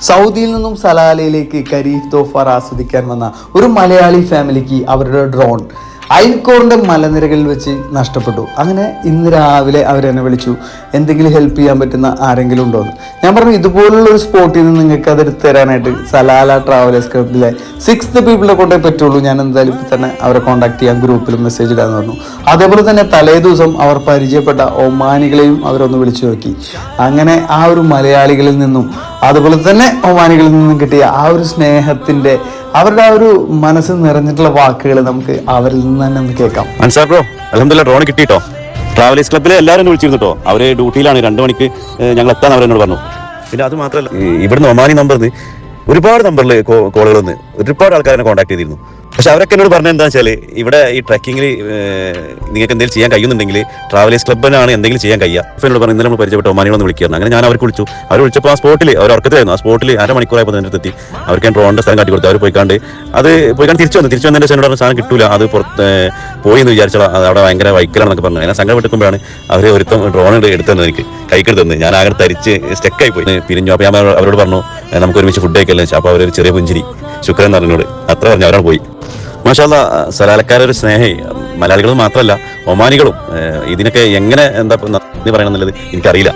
സൗദിയിൽ നിന്നും സലാലയിലേക്ക് ഖരീഫ് തോഫാർ ആസ്വദിക്കാൻ വന്ന ഒരു മലയാളി ഫാമിലിക്ക് അവരുടെ ഡ്രോൺ അയൽക്കോറിൻ്റെ മലനിരകളിൽ വെച്ച് നഷ്ടപ്പെട്ടു. അങ്ങനെ ഇന്ന് രാവിലെ അവരെന്നെ വിളിച്ചു, എന്തെങ്കിലും ഹെൽപ്പ് ചെയ്യാൻ പറ്റുന്ന ആരെങ്കിലും ഉണ്ടോ എന്ന്. ഞാൻ പറഞ്ഞു, ഇതുപോലുള്ള ഒരു സ്പോട്ടിൽ നിന്ന് നിങ്ങൾക്ക് അതെടുത്ത് തരാനായിട്ട് സലാല ട്രാവലേഴ്സ് ക്ലബിലെ 6th പീപ്പിളിനെ കൊണ്ടേ പറ്റുള്ളൂ. ഞാൻ എന്തായാലും ഇപ്പം തന്നെ അവരെ കോൺടാക്ട് ചെയ്യാൻ ഗ്രൂപ്പിലും മെസ്സേജ് ഇടാന്ന് പറഞ്ഞു. അതേപോലെ തന്നെ തലേ ദിവസം അവർ പരിചയപ്പെട്ട ഒമാനികളെയും അവരൊന്ന് വിളിച്ചു നോക്കി. അങ്ങനെ ആ ഒരു മലയാളികളിൽ നിന്നും അതുപോലെ തന്നെ ഒമാനികളിൽ നിന്നും കിട്ടിയ ആ ഒരു സ്നേഹത്തിൻ്റെ അവരുടെ ആ ഒരു മനസ്സ് നിറഞ്ഞിട്ടുള്ള വാക്കുകൾ നമുക്ക് അവരിൽ നിന്ന് തന്നെ ഒന്ന് കേൾക്കാം. അൻസാർ ബ്രോ, അൽഹംദുലില്ലാ ഡ്രോൺ കിട്ടിട്ടോ. ട്രാവലേഴ്സ് ക്ലബ്ബിലെ എല്ലാവരും വിളിച്ചിരുന്നു. അവര് ഡ്യൂട്ടിയിലാണ്, 2 മണിക്ക് ഞങ്ങൾ എത്താൻ അവരെന്നോട് പറഞ്ഞു. പിന്നെ അത് മാത്രമല്ല, ഇവിടുന്ന് ഒമാനി നമ്പറിൽ ഒരുപാട് നമ്പറിൽ കോളുകൾ വന്ന് ഒരുപാട് ആൾക്കാരെ കോൺടാക്ട് ചെയ്തിരുന്നു. പക്ഷെ അവരൊക്കെ എന്നോട് പറഞ്ഞത് എന്താ വെച്ചാൽ, ഇവിടെ ഈ ട്രക്കിങ്ങിൽ നിങ്ങൾക്ക് എന്തെങ്കിലും ചെയ്യാൻ കഴിയുന്നുണ്ടെങ്കിൽ ട്രാവലേഴ്സ് ക്ലബ്ബിനാണ് എന്തെങ്കിലും ചെയ്യാൻ കഴിയുക. എന്നോട് പറഞ്ഞു, ഇന്നലെ നമ്മൾ പരിചയപ്പെട്ട ഒമാനികളൊന്ന് വിളിക്കുകയാണ്. അങ്ങനെ ഞാൻ അവർക്ക് വിളിച്ചു. അവർ വിളിച്ചപ്പോൾ ആ സ്പോട്ടിൽ അവർ ഉറക്കത്തിലായിരുന്നു. ആ സ്പോട്ടിൽ അരമണിക്കൂറായപ്പോൾ എൻ്റെ അടുത്തെത്തി. അവർക്ക് ഞാൻ ഡ്രോണിൻ്റെ സ്ഥലം കാട്ടി കൊടുത്തു. അവർ പോയിക്കാണ്ട് തിരിച്ചു വന്നതിൻ്റെ എന്നോട് പറഞ്ഞ സാധനം കിട്ടൂല, അത് പുറത്ത് പോയി എന്ന് വിചാരിച്ചാൽ അവിടെ ഭയങ്കര വൈക്കലാണെന്നൊക്കെ പറഞ്ഞു. ഞാൻ സങ്കടപ്പെട്ടുമ്പോഴാണ് അവർ ഒരുത്തം ഡ്രോൺ എടുത്തത്, എനിക്ക് കൈക്കെടുത്തത്. ഞാൻ ആകെ തരിച്ച് സ്റ്റക്കായി പോയി, പിരിഞ്ഞു. അപ്പോൾ ഞാൻ അവരോട് പറഞ്ഞു, നമുക്ക് ഒരുമിച്ച് ഫുഡ് കഴിക്കല്ലേ. അപ്പോൾ അവരൊരു ചെറിയ പുഞ്ചിരി, ശുക്രൻ എന്ന് പറഞ്ഞോട് അത്ര പറഞ്ഞു. അവരാണ് പോയി. മാഷാ അല്ലാ, സലാലക്കാരൊരു സ്നേഹി. മലയാളികളും മാത്രമല്ല ഒമാനികളും ഇതിനൊക്കെ എങ്ങനെ എന്താ നന്ദി പറയണം എന്നുള്ളത് എനിക്കറിയില്ല.